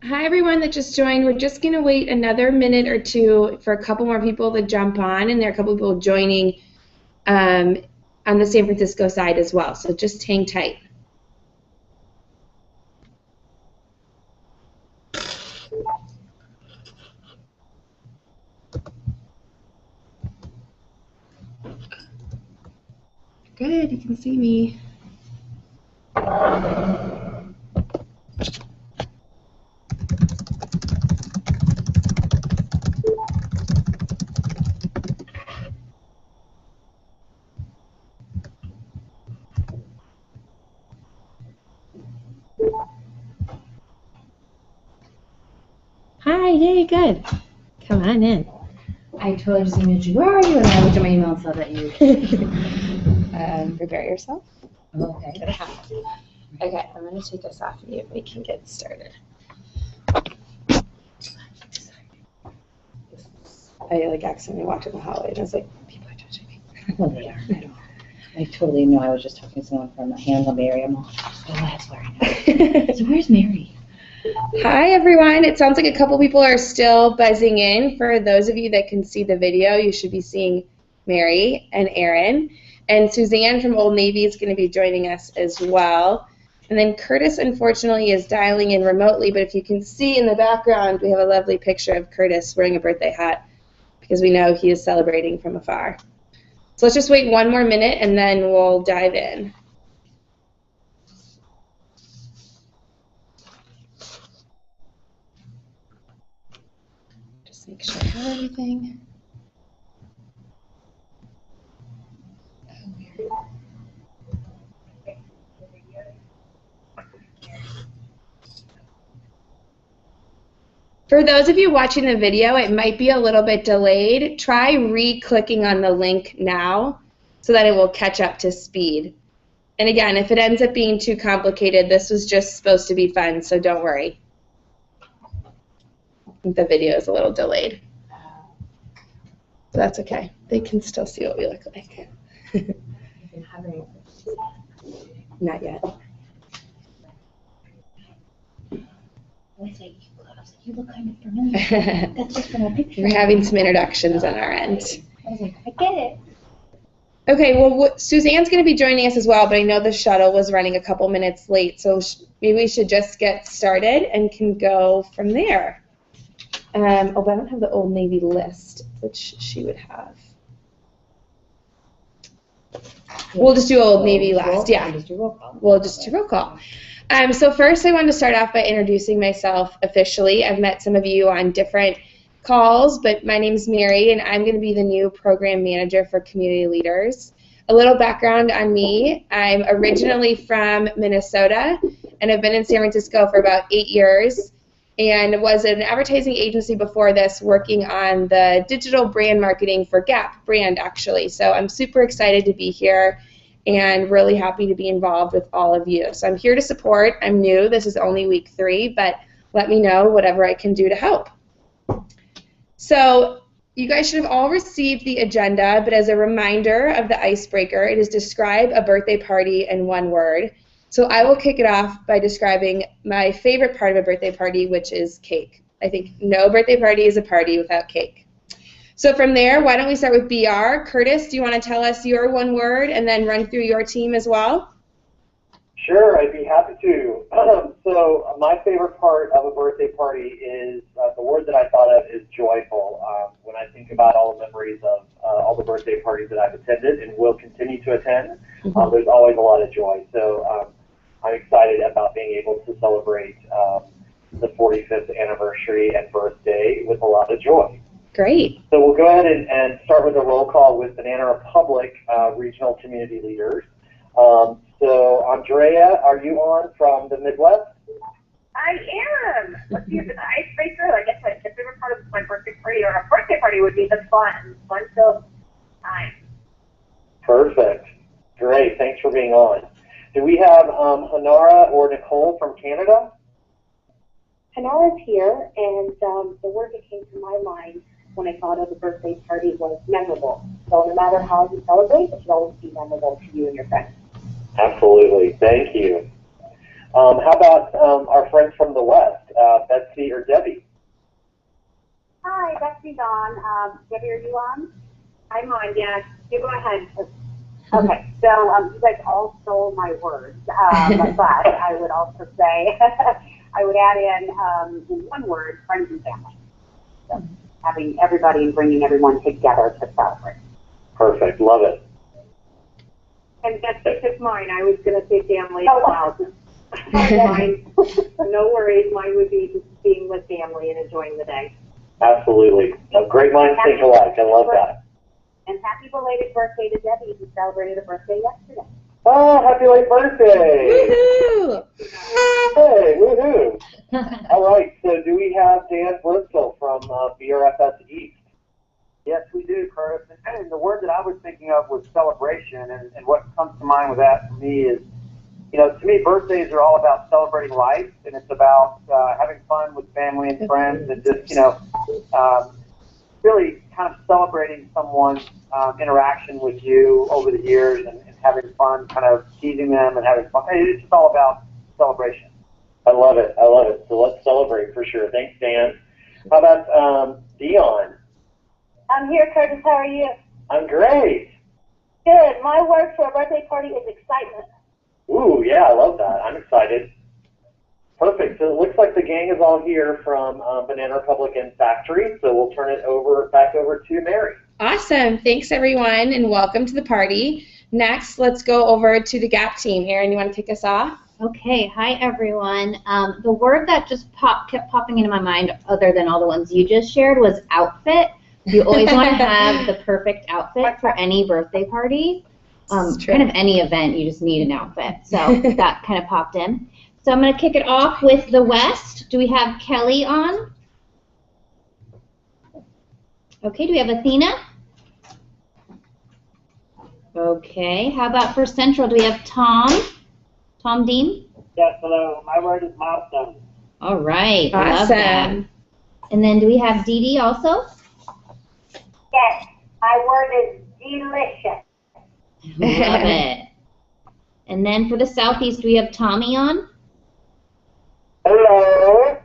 Hi, everyone that just joined. We're just going to wait another minute or two for a couple more people to jump on, and there are a couple people joining on the San Francisco side as well, so just hang tight. Good, you can see me. Hi, yay, good. Come on in. I totally just emailed you, where are you? And I looked at my email and saw that you. Prepare yourself. Okay. Okay, I'm going to take us off mute. We can get started. I accidentally walked in the hallway and I was like, people are touching me. Well, they are. I totally know. I was just talking to someone from the Handle area. I'm all, oh, that's where I know. So where's Mary? Hi, everyone. It sounds like a couple people are still buzzing in. For those of you that can see the video, you should be seeing Mary and Aaron. And Suzanne from Old Navy is going to be joining us as well. And then Curtis, unfortunately, is dialing in remotely. But if you can see in the background, we have a lovely picture of Curtis wearing a birthday hat because we know he is celebrating from afar. So let's just wait one more minute, and then we'll dive in. Make sure I have everything. For those of you watching the video, it might be a little bit delayed. Try re-clicking on the link now so that it will catch up to speed. And again, if it ends up being too complicated, this was just supposed to be fun, so don't worry. The video is a little delayed. So that's okay. They can still see what we look like. Not yet. You look kind of familiar. That's just from a picture. We're having some introductions on our end. I was like, I get it. Okay, well, Suzanne's going to be joining us as well, but I know the shuttle was running a couple minutes late, so maybe we should just get started and can go from there. Oh, but I don't have the Old Navy list, which she would have. We'll just do Old Navy last, yeah. We'll just do roll call. So first I wanted to start off by introducing myself officially. I've met some of you on different calls, but my name's Mary, and I'm going to be the new program manager for community leaders. A little background on me. I'm originally from Minnesota, and I've been in San Francisco for about 8 years, and was an advertising agency before this, working on the digital brand marketing for Gap brand, actually. So I'm super excited to be here and really happy to be involved with all of you. So I'm here to support. I'm new. This is only week 3, but let me know whatever I can do to help. So you guys should have all received the agenda, but as a reminder of the icebreaker, it is describe a birthday party in one word. So I will kick it off by describing my favorite part of a birthday party, which is cake. I think no birthday party is a party without cake. So from there, why don't we start with BR. Curtis, do you want to tell us your one word and then run through your team as well? Sure, I'd be happy to. So my favorite part of a birthday party is, the word that I thought of is joyful. When I think about all the memories of all the birthday parties that I've attended and will continue to attend, there's always a lot of joy. So I'm excited about being able to celebrate the 45th anniversary and birthday with a lot of joy. Great. So we'll go ahead and start with a roll call with Banana Republic regional community leaders. So Andrea, are you on from the Midwest? I am. Let's see if it's an icebreaker. I guess my favorite part of my birthday party or a birthday party would be the fun-filled time. Perfect. Great. Thanks for being on. Do we have Hanara or Nicole from Canada? Hanara's here, and the word that came to my mind when I thought of the birthday party was memorable. So no matter how you celebrate, it should always be memorable to you and your friends. Absolutely. Thank you. How about our friends from the West, Betsy or Debbie? Hi, Betsy's on. Debbie, are you on? I'm on, yes. You go ahead. Okay, so you guys all stole my words, but I would also say, I would add in one word, friends and family. So having everybody and bringing everyone together to celebrate. Perfect, love it. And that's just mine. I was going to say family. Oh, wow. Mine. No worries. Mine would be just being with family and enjoying the day. Absolutely. Great minds think alike. I love that. And happy belated birthday to Debbie, who celebrated a birthday yesterday. Oh, happy late birthday! Woohoo! Hey, woohoo! All right, so do we have Dan Bristol from BRFS East? Yes, we do, Curtis. And the word that I was thinking of was celebration, and what comes to mind with that for me is, you know, to me, birthdays are all about celebrating life, and it's about having fun with family and friends, and just, you know, really kind of celebrating someone's interaction with you over the years and having fun, kind of teasing them and having fun. It's just all about celebration. I love it. I love it. So let's celebrate for sure. Thanks, Dan. How about Dion? I'm here, Curtis. How are you? I'm great. Good. My word for a birthday party is excitement. Ooh, yeah, I love that. I'm excited. Perfect. So it looks like the gang is all here from Banana Republic and Factory, so we'll turn it back over to Mary. Awesome. Thanks, everyone, and welcome to the party. Next, let's go over to the Gap team. Erin, you want to kick us off? Okay, hi everyone. The word that just kept popping into my mind, other than all the ones you just shared, was outfit. You always want to have the perfect outfit for any birthday party. Kind of any event, you just need an outfit. So that kind of popped in. So I'm going to kick it off with the West. Do we have Kelly on? Okay, do we have Athena? Okay, how about for Central? Do we have Tom? Tom Dean? Yes, hello. My word is milestone. All right, Awesome. love that. And then do we have Dee Dee also? Yes. My word is delicious. Love it. And then for the Southeast, do we have Tommy on? Hello.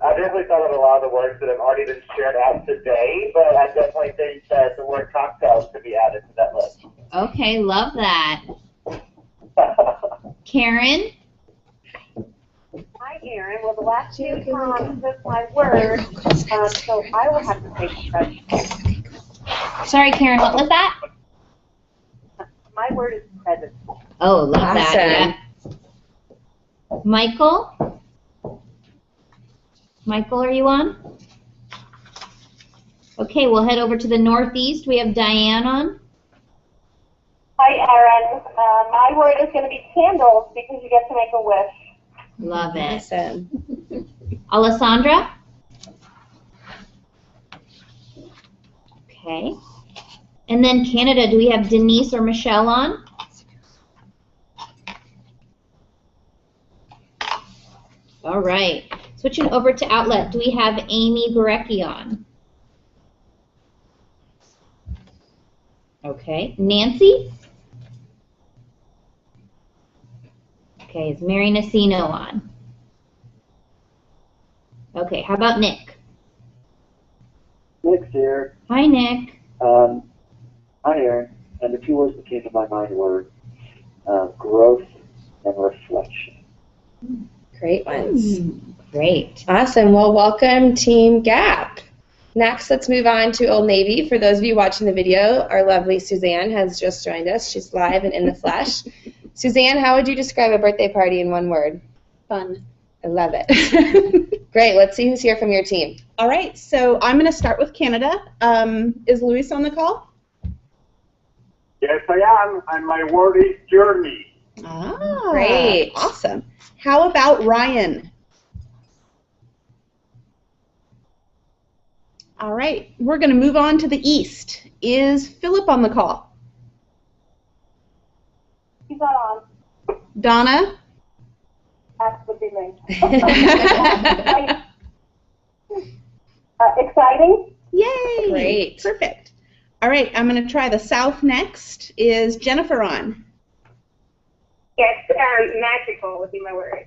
I definitely thought of a lot of the words that have already been shared out today, but I definitely think that the word cocktails could be added to that list. Okay, love that. Karen? Hi, Erin. Well, the last two times with my word, so I will have to take present. Sorry, Karen, what was that? My word is present. Oh, love Awesome. that. Yeah. Michael? Michael, are you on? Okay, we'll head over to the Northeast. We have Diane on. Hi, Erin. My word is going to be candles because you get to make a wish. Love it. Awesome. Alessandra? Okay. And then Canada, do we have Denise or Michelle on? All right. Switching over to Outlet, do we have Amy Gorecki on? Okay. Nancy? Okay, is Mary Nacino on? Okay, how about Nick? Nick's here. Hi, Nick. Hi, Erin. And the two words that came to my mind were growth and reflection. Great ones. Great. Awesome. Well, welcome, Team Gap. Next, let's move on to Old Navy. For those of you watching the video, our lovely Suzanne has just joined us. She's live and in the flesh. Suzanne, how would you describe a birthday party in one word? Fun. I love it. Great. Let's see who's here from your team. All right, so I'm going to start with Canada. Is Luis on the call? Yes, I am, and my word is journey. Ah, Great. Awesome. How about Ryan? All right, we're going to move on to the East. Is Philip on the call? He's not on. Donna? That's with the evening. Exciting? Yay! Great. Perfect. All right, I'm going to try the South next. Is Jennifer on? Yes, magical would be my word.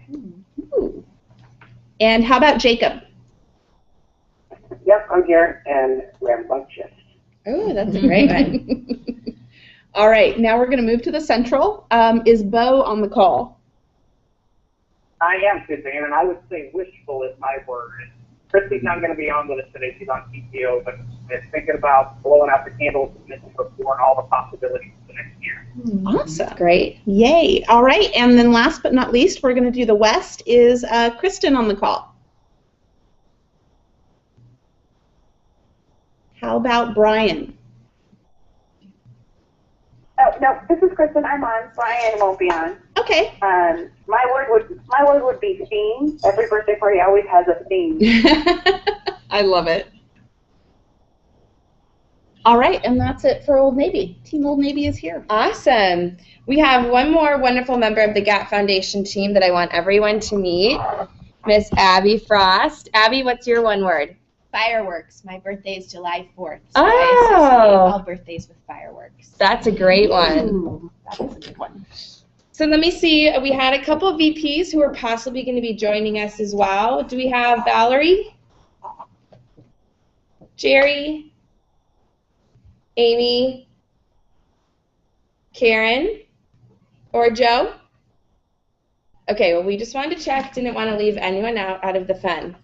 Ooh. And how about Jacob? Yep, I'm here, and rambunctious. Oh, that's a great one. All right, now we're going to move to the Central. Is Bo on the call? I am, Suzanne, and I would say wishful is my word. Christy's not going to be on with us today. She's on PTO, but it's thinking about blowing out the candles and before and all the possibilities for the next year. Awesome. Great. Yay. All right, and then last but not least, we're going to do the West. Is Kristen on the call? How about Brian? Oh, no, this is Kristen. I'm on. Brian won't be on. Okay. My word would be theme. Every birthday party always has a theme. I love it. All right, and that's it for Old Navy. Team Old Navy is here. Awesome. We have one more wonderful member of the GAP Foundation team that I want everyone to meet, Miss Abby Frost. Abby, what's your one word? Fireworks. My birthday is July 4th, so I Oh. associate all birthdays with fireworks. That's a great one. Ooh, that is a good one. So let me see. We had a couple of VPs who are possibly going to be joining us as well. Do we have Valerie? Jerry? Amy? Karen? Or Joe? Okay, well, we just wanted to check. Didn't want to leave anyone out of the fun.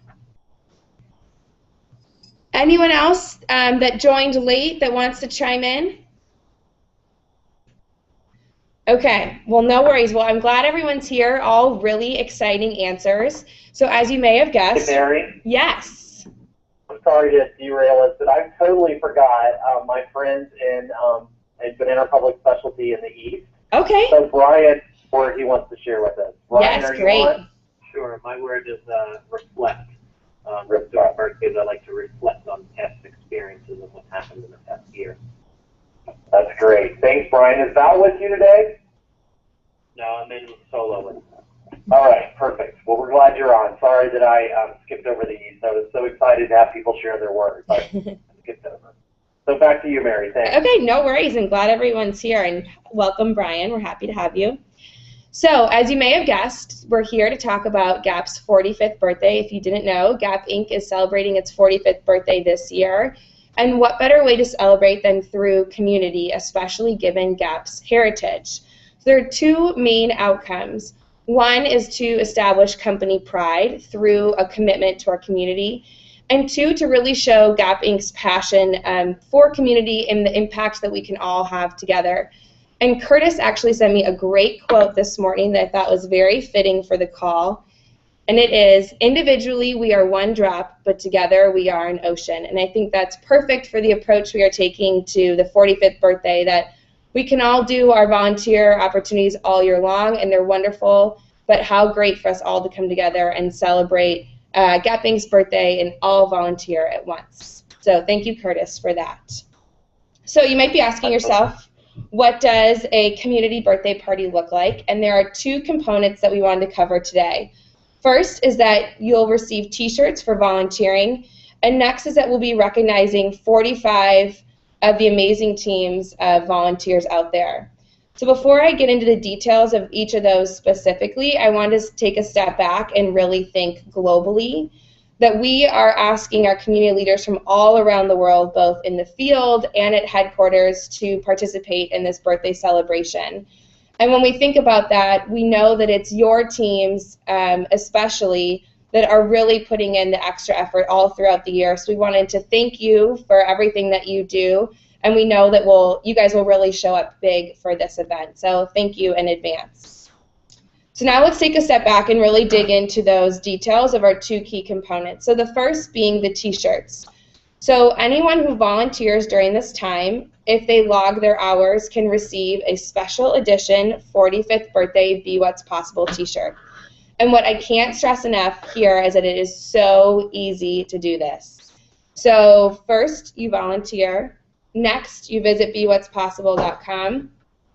Anyone else that joined late that wants to chime in? Okay, well, no worries. Well, I'm glad everyone's here. All really exciting answers. So as you may have guessed, Hey, Mary, yes. I'm sorry to derail us, but I totally forgot my friends in Banana Republic Specialty in the East. Okay. So Brian, word he wants to share with us. Brian, Yes, are you great. on? Sure, my word is reflect. During birthdays, I like to reflect on past experiences and what happened in the past year. That's great. Thanks, Brian. Is Val with you today? No, I'm in solo with All right, perfect. Well, we're glad you're on. Sorry that I skipped over the East. I was so excited to have people share their word, but I skipped over. So back to you, Mary. Thanks. Okay, no worries. I'm glad everyone's here, and welcome, Brian. We're happy to have you. So, as you may have guessed, we're here to talk about GAP's 45th birthday. If you didn't know, GAP Inc. is celebrating its 45th birthday this year. And what better way to celebrate than through community, especially given GAP's heritage? So there are two main outcomes. One is to establish company pride through a commitment to our community, and two, to really show GAP Inc.'s passion for community and the impact that we can all have together. And Curtis actually sent me a great quote this morning that I thought was very fitting for the call. And it is, individually we are one drop, but together we are an ocean. And I think that's perfect for the approach we are taking to the 45th birthday, that we can all do our volunteer opportunities all year long, and they're wonderful, but how great for us all to come together and celebrate GAP Inc.'s birthday and all volunteer at once. So thank you, Curtis, for that. So you might be asking yourself, what does a community birthday party look like? And there are two components that we wanted to cover today. First is that you'll receive t-shirts for volunteering, and next is that we'll be recognizing 45 of the amazing teams of volunteers out there. So before I get into the details of each of those specifically, I want to take a step back and really think globally, that we are asking our community leaders from all around the world, both in the field and at headquarters, to participate in this birthday celebration. And when we think about that, we know that it's your teams, especially, that are really putting in the extra effort all throughout the year. So we wanted to thank you for everything that you do, and we know that you guys will really show up big for this event. So thank you in advance. So now let's take a step back and really dig into those details of our two key components. So the first being the t-shirts. So anyone who volunteers during this time, if they log their hours, can receive a special edition 45th birthday Be What's Possible t-shirt. And what I can't stress enough here is that it is so easy to do this. So first, you volunteer. Next, you visit BeWhat'sPossible.com.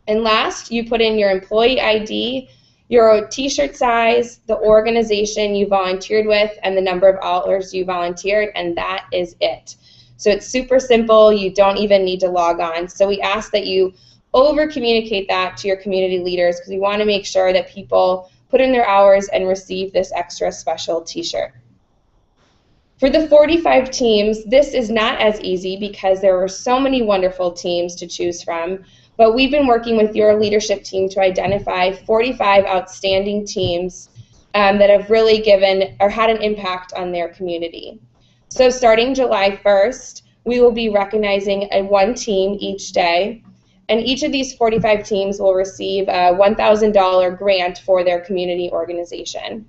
And last, you put in your employee ID, your t-shirt size, the organization you volunteered with, and the number of hours you volunteered, and that is it. So it's super simple. You don't even need to log on. So we ask that you over-communicate that to your community leaders because we want to make sure that people put in their hours and receive this extra special t-shirt. For the 45 teams, this is not as easy because there were so many wonderful teams to choose from, but we've been working with your leadership team to identify 45 outstanding teams that have really given or had an impact on their community. So starting July 1st, we will be recognizing one team each day, and each of these 45 teams will receive a $1,000 grant for their community organization.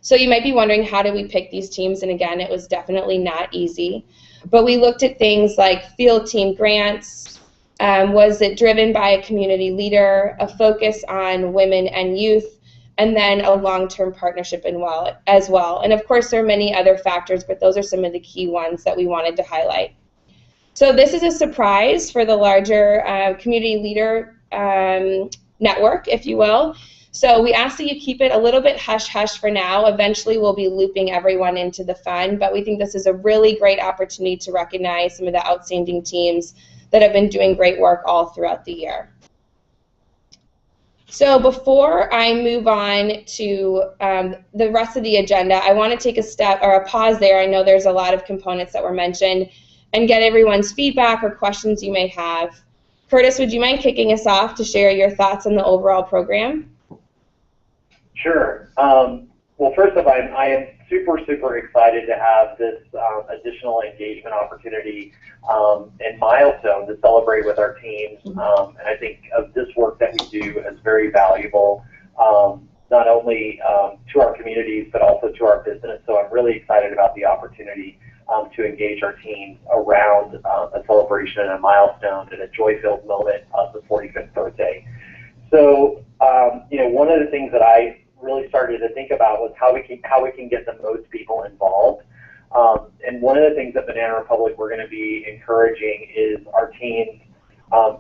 So you might be wondering, how did we pick these teams? And again, it was definitely not easy. But we looked at things like field team grants. Was it driven by a community leader, a focus on women and youth, and then a long-term partnership as well. And of course, there are many other factors, but those are some of the key ones that we wanted to highlight. So this is a surprise for the larger community leader network, if you will. So we ask that you keep it a little bit hush-hush for now. Eventually, we'll be looping everyone into the fun, but we think this is a really great opportunity to recognize some of the outstanding teams that have been doing great work all throughout the year. So before I move on to the rest of the agenda, I want to take a step or a pause there. I know there's a lot of components that were mentioned, and get everyone's feedback or questions you may have. Curtis, would you mind kicking us off to share your thoughts on the overall program? Sure. Well, first of all, I am super excited to have this additional engagement opportunity and milestone to celebrate with our teams. And I think of this work that we do as very valuable, not only to our communities, but also to our business. So I'm really excited about the opportunity to engage our teams around a celebration and a milestone and a joy-filled moment of the 45th birthday. So, you know, one of the things that I really started to think about was how we can get the most people involved. And one of the things at Banana Republic we're going to be encouraging is our teams,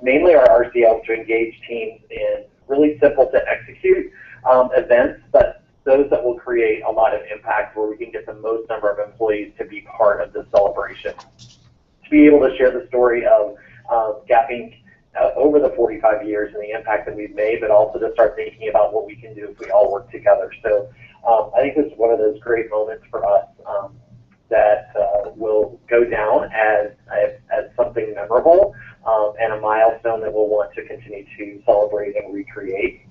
mainly our RCLs, to engage teams in really simple to execute events, but those that will create a lot of impact where we can get the most number of employees to be part of the celebration. To be able to share the story of gapping over the 45 years and the impact that we've made, but also to start thinking about what we can do if we all work together. So I think this is one of those great moments for us that will go down as something memorable and a milestone that we'll want to continue to celebrate and recreate.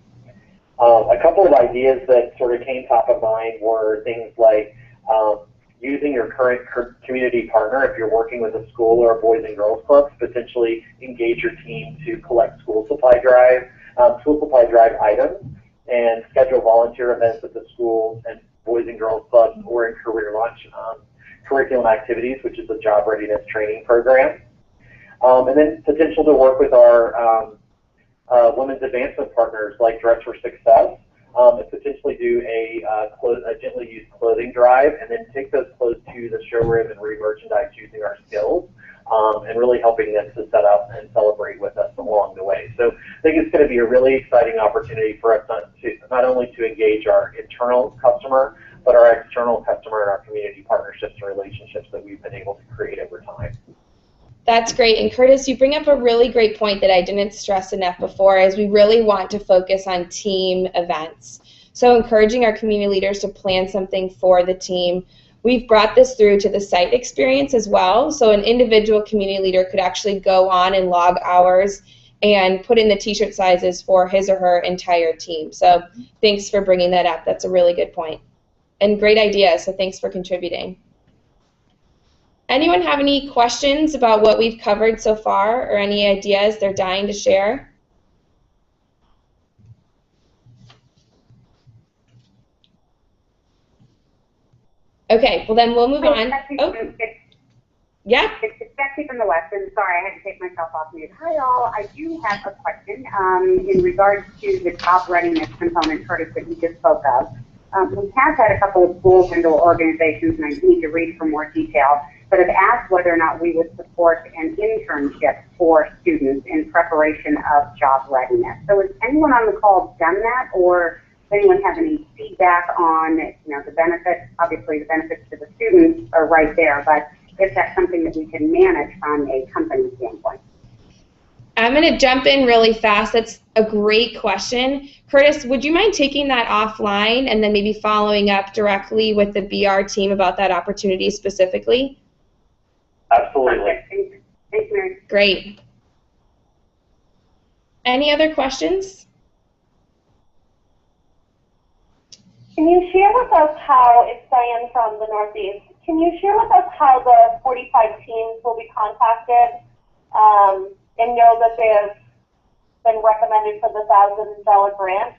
A couple of ideas that sort of came top of mind were things like using your current community partner, if you're working with a school or a Boys and Girls Club, to potentially engage your team to collect school supply drive items and schedule volunteer events at the schools and Boys and Girls Clubs or in Career Launch curriculum activities, which is a job readiness training program. And then potential to work with our women's advancement partners like Dress for Success, and potentially do a gently used clothing drive, and then take those clothes to the showroom and re-merchandise using our skills, and really helping them to set up and celebrate with us along the way. So I think it's going to be a really exciting opportunity for us not only to engage our internal customer, but our external customer and our community partnerships and relationships that we've been able to create over time. That's great. And Curtis, you bring up a really great point that I didn't stress enough before, is we really want to focus on team events. So encouraging our community leaders to plan something for the team. We've brought this through to the site experience as well. So an individual community leader could actually go on and log hours and put in the t-shirt sizes for his or her entire team. So thanks for bringing that up. That's a really good point. And great idea, so thanks for contributing. Anyone have any questions about what we've covered so far, or any ideas they're dying to share? Okay, well then we'll move on. Oh. Yeah? It's Betsy from the West, and sorry, I had to take myself off mute. Hi all, I do have a question in regards to the job readiness component, Curtis, that you just spoke of. We have had a couple of schools and organizations, and I need to read for more detail, sort of asked whether or not we would support an internship for students in preparation of job readiness. So has anyone on the call done that, or does anyone have any feedback on, the benefits? Obviously, the benefits to the students are right there, but is that something that we can manage from a company standpoint? I'm going to jump in really fast. That's a great question. Curtis, would you mind taking that offline and then maybe following up directly with the BR team about that opportunity specifically? Absolutely. Thanks, Mary. Great. Any other questions? Can you share with us how, it's Diane from the Northeast, can you share with us how the 45 teams will be contacted and know that they have been recommended for the $1,000 grant?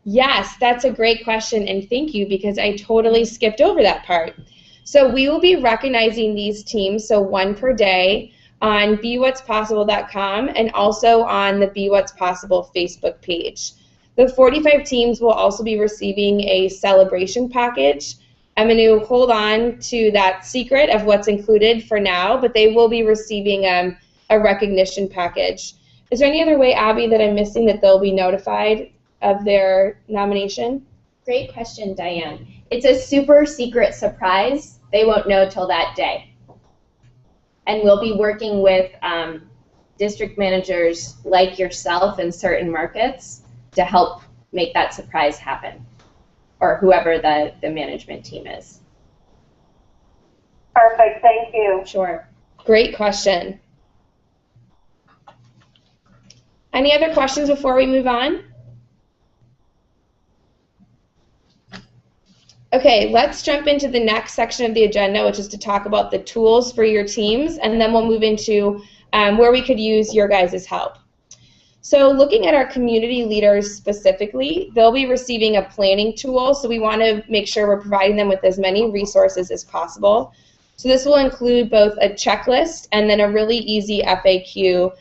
Yes, that's a great question, and thank you, because I totally skipped over that part. So we will be recognizing these teams, so one per day, on BeWhat'sPossible.com and also on the Be What's Possible Facebook page. The 45 teams will also be receiving a celebration package. I'm going to hold on to that secret of what's included for now, but they will be receiving a recognition package. Is there any other way, Abby, that I'm missing that they'll be notified of their nomination? Great question, Diane. It's a super secret surprise. They won't know till that day. And we'll be working with district managers like yourself in certain markets to help make that surprise happen, or whoever the management team is. Perfect, thank you. Sure. Great question. Any other questions before we move on? Okay, let's jump into the next section of the agenda, which is to talk about the tools for your teams, and then we'll move into where we could use your guys' help. So looking at our community leaders specifically, they'll be receiving a planning tool, so we want to make sure we're providing them with as many resources as possible. So this will include both a checklist and then a really easy FAQ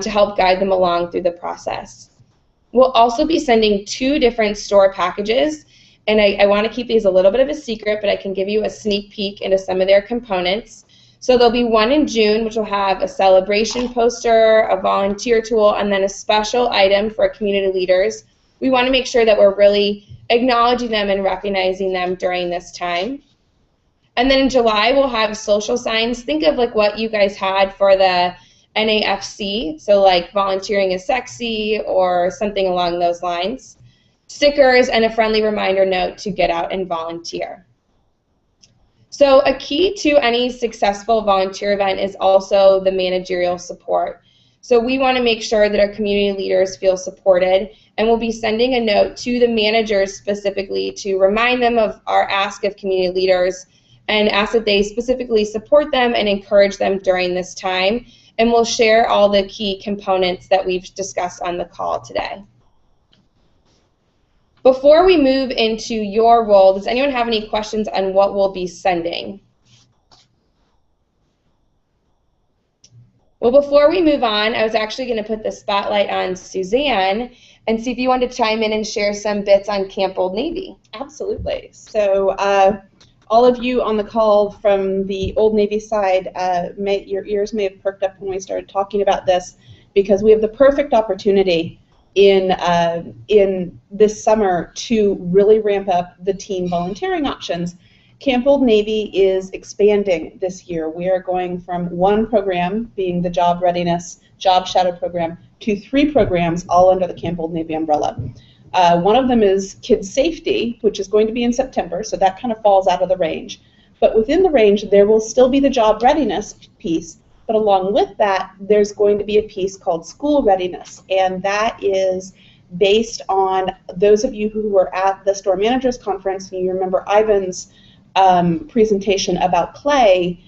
to help guide them along through the process. We'll also be sending 2 different store packages, and I want to keep these a little bit of a secret, but I can give you a sneak peek into some of their components. So there'll be one in June, which will have a celebration poster, a volunteer tool, and then a special item for community leaders. We want to make sure that we're really acknowledging them and recognizing them during this time. And then in July, we'll have social signs. Think of like what you guys had for the NAFC, so like volunteering is sexy or something along those lines. Stickers and a friendly reminder note to get out and volunteer. So a key to any successful volunteer event is also the managerial support. So we want to make sure that our community leaders feel supported, and we'll be sending a note to the managers specifically to remind them of our ask of community leaders and ask that they specifically support them and encourage them during this time. And we'll share all the key components that we've discussed on the call today. Before we move into your role, does anyone have any questions on what we'll be sending? Well, before we move on, I was actually going to put the spotlight on Suzanne and see if you wanted to chime in and share some bits on Camp Old Navy. Absolutely. So all of you on the call from the Old Navy side, your ears may have perked up when we started talking about this, because we have the perfect opportunity in this summer to really ramp up the teen volunteering options. Camp Old Navy is expanding this year. We are going from 1 program, being the Job Readiness Job Shadow program, to 3 programs, all under the Camp Old Navy umbrella. One of them is Kids Safety, which is going to be in September, so that kind of falls out of the range. But within the range, there will still be the Job Readiness piece, but along with that, there's going to be a piece called School Readiness, and that is based on those of you who were at the Store Managers Conference, and you remember Ivan's presentation about play.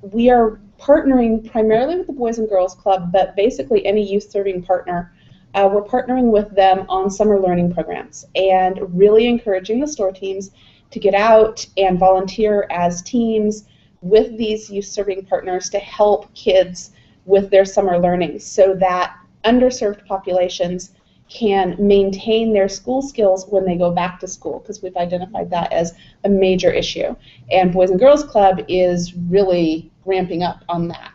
We are partnering primarily with the Boys and Girls Club, but basically any youth-serving partner. We're partnering with them on summer learning programs and really encouraging the store teams to get out and volunteer as teams with these youth-serving partners to help kids with their summer learning, so that underserved populations can maintain their school skills when they go back to school, because we've identified that as a major issue. And Boys and Girls Club is really ramping up on that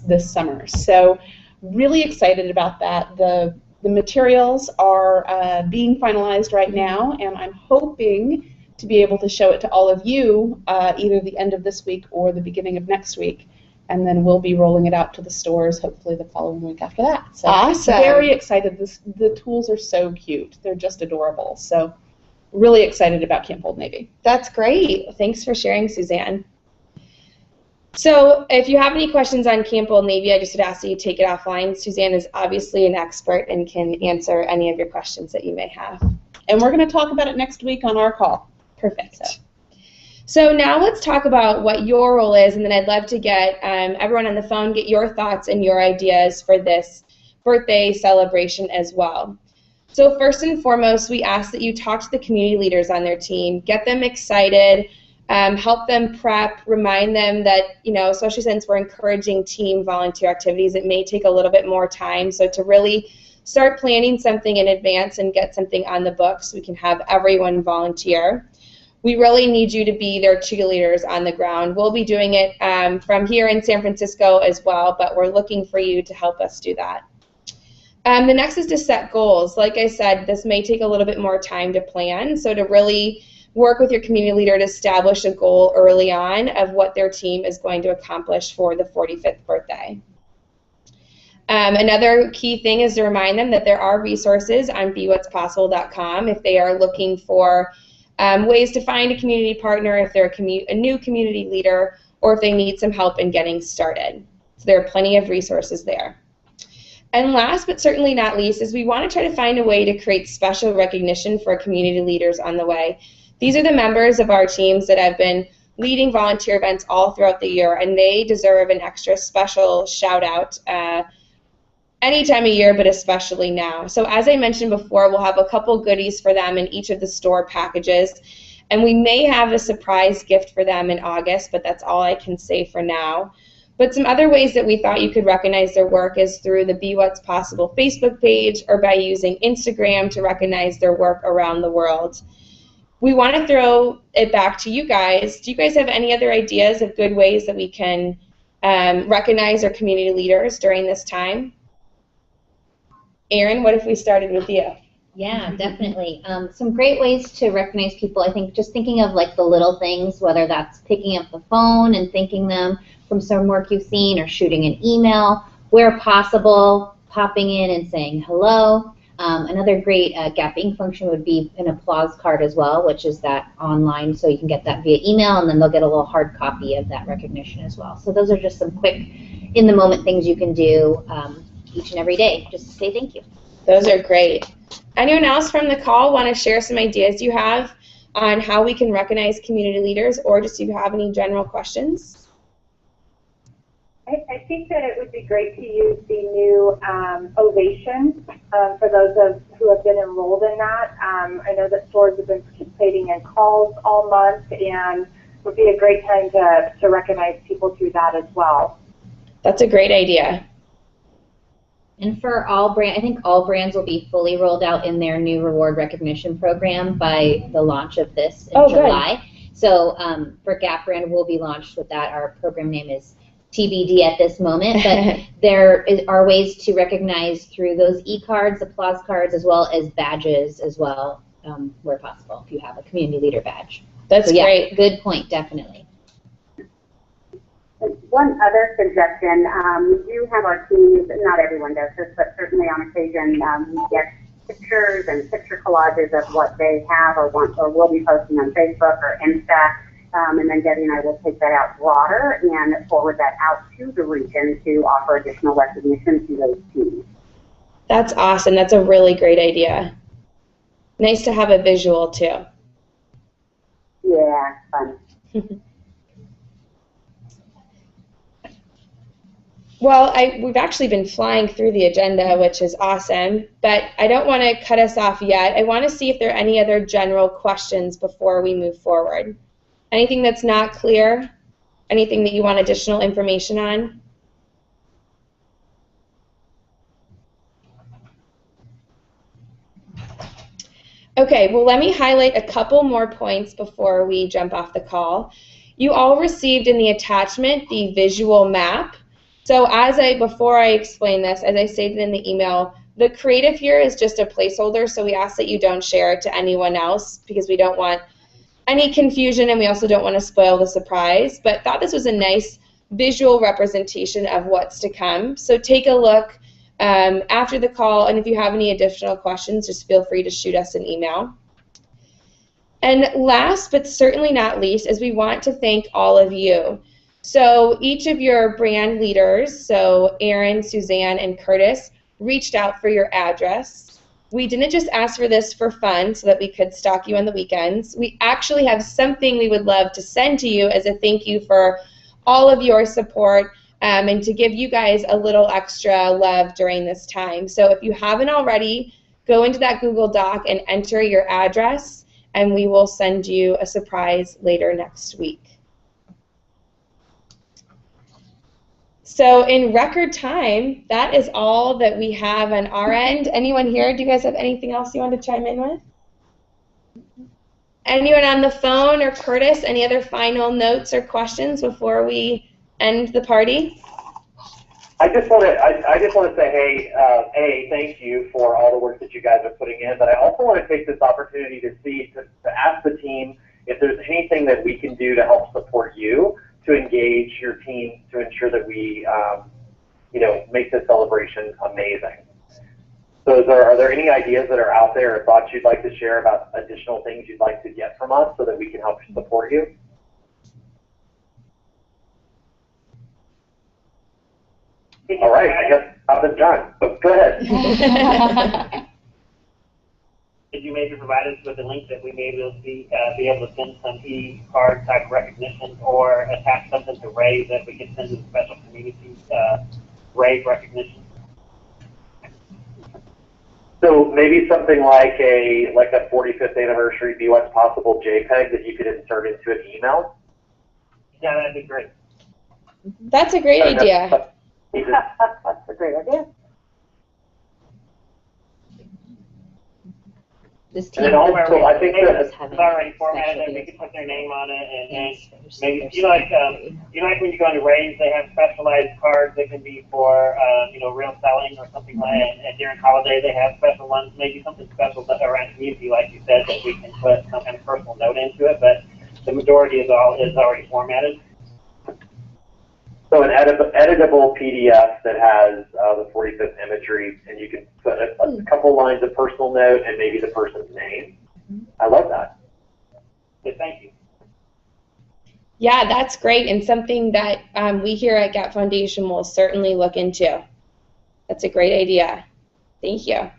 this summer. So really excited about that. The materials are being finalized right now, and I'm hoping to be able to show it to all of you either the end of this week or the beginning of next week. And then we'll be rolling it out to the stores hopefully the following week after that. So awesome. Very excited. The tools are so cute. They're just adorable. So really excited about Camp Old Navy. That's great. Thanks for sharing, Suzanne. So if you have any questions on Camp Old Navy, I just would ask that you take it offline. Suzanne is obviously an expert and can answer any of your questions that you may have. And we're going to talk about it next week on our call. Perfect. So now let's talk about what your role is, and then I'd love to get everyone on the phone, get your thoughts and your ideas for this birthday celebration as well. So first and foremost, we ask that you talk to the community leaders on their team, get them excited, help them prep, remind them that, you know, especially since we're encouraging team volunteer activities, it may take a little bit more time. So to really start planning something in advance and get something on the books, we can have everyone volunteer. We really need you to be their cheerleaders on the ground. We'll be doing it from here in San Francisco as well, but we're looking for you to help us do that. The next is to set goals. Like I said, this may take a little bit more time to plan, so to really work with your community leader to establish a goal early on of what their team is going to accomplish for the 45th birthday. Another key thing is to remind them that there are resources on bewhatspossible.com if they are looking for ways to find a community partner, if they're a new community leader, or if they need some help in getting started. So there are plenty of resources there. And last but certainly not least is we want to try to find a way to create special recognition for community leaders on the way. These are the members of our teams that have been leading volunteer events all throughout the year, and they deserve an extra special shout out any time of year, but especially now. So as I mentioned before, we'll have a couple goodies for them in each of the store packages, and we may have a surprise gift for them in August, but that's all I can say for now. But some other ways that we thought you could recognize their work is through the Be What's Possible Facebook page or by using Instagram to recognize their work around the world. We want to throw it back to you guys. Do you guys have any other ideas of good ways that we can recognize our community leaders during this time? Erin, what if we started with you? Yeah, definitely. Some great ways to recognize people. I think just thinking of like the little things, whether that's picking up the phone and thanking them from some work you've seen, or shooting an email, where possible, popping in and saying hello. Another great Gap Inc. function would be an applause card as well, which is that online, so you can get that via email, and then they'll get a little hard copy of that recognition as well. So those are just some quick, in-the-moment things you can do each and every day, just to say thank you. Those are great. Anyone else from the call want to share some ideas you have on how we can recognize community leaders, or just if you have any general questions? I think that it would be great to use the new ovation for those who have been enrolled in that. I know that stores have been participating in calls all month, and it would be a great time to recognize people through that as well. That's a great idea. And for all brands, I think all brands will be fully rolled out in their new reward recognition program by the launch of this in July. Good. So for Gap brand, we'll be launched with that. Our program name is TBD at this moment, but there are ways to recognize through those e-cards, applause cards, as well as badges as well, where possible, if you have a community leader badge. That's great. Good point, definitely. One other suggestion, we do have our teams, not everyone does this, but certainly on occasion, we get pictures and picture collages of what they have or want or will be posting on Facebook or Insta, and then Debbie and I will take that out broader and forward that out to the region to offer additional recognition to those teams. That's awesome. That's a really great idea. Nice to have a visual too. Yeah, fun. Well, we've actually been flying through the agenda, which is awesome, but I don't want to cut us off yet. I want to see if there are any other general questions before we move forward. Anything that's not clear? Anything that you want additional information on? Okay, well, let me highlight a couple more points before we jump off the call. You all received in the attachment the visual map. So before I explain this, as I stated in the email, the creative here is just a placeholder, so we ask that you don't share it to anyone else because we don't want any confusion and we also don't want to spoil the surprise, but thought this was a nice visual representation of what's to come. So take a look after the call, and if you have any additional questions, just feel free to shoot us an email. And last but certainly not least is we want to thank all of you. So each of your brand leaders, so Aaron, Suzanne, and Curtis, reached out for your address. We didn't just ask for this for fun so that we could stalk you on the weekends. We actually have something we would love to send to you as a thank you for all of your support and to give you guys a little extra love during this time. So if you haven't already, go into that Google Doc and enter your address, and we will send you a surprise later next week. So in record time, that is all that we have on our end. Anyone here, do you guys have anything else you want to chime in with? Anyone on the phone or Curtis, any other final notes or questions before we end the party? I just want to say, hey, thank you for all the work that you guys are putting in, but I also want to take this opportunity to ask the team if there's anything that we can do to help support you, to engage your team, to ensure that we, make this celebration amazing. So are there any ideas that are out there or thoughts you'd like to share about additional things you'd like to get from us so that we can help support you? All right, I guess I've been done. So go ahead. Could you maybe provide us with a link that we may be able to send some e-card type recognition or attach something to Ray that we can send to the special community Ray recognition? So maybe something like a 45th anniversary Be What's Possible JPEG that you could insert into an email? Yeah, that'd be great. That's a great idea. That's a great idea. This And then also, I think that it's already formatted, and we can put their name on it, and maybe like when you go into Ray's, they have specialized cards that can be for real selling or something like that. And during holiday, they have special ones, maybe something special around community, like you said, that we can put some kind of personal note into it. But the majority is already formatted. So an editable PDF that has the 45th imagery, and you can put a couple lines of personal note and maybe the person's name. I love that. So thank you. Yeah, that's great, and something that we here at Gap Foundation will certainly look into. That's a great idea. Thank you.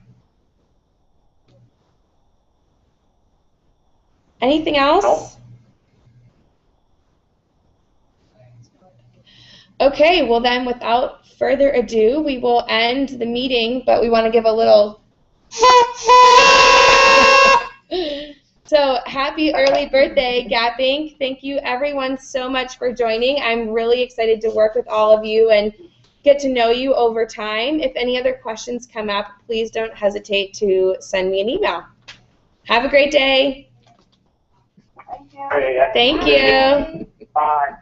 Anything else? Okay, well then, without further ado, we will end the meeting, but we want to give a little So happy early birthday, Gap Inc. Thank you everyone so much for joining. I'm really excited to work with all of you and get to know you over time. If any other questions come up, please don't hesitate to send me an email. Have a great day. Thank you. Thank you. Bye.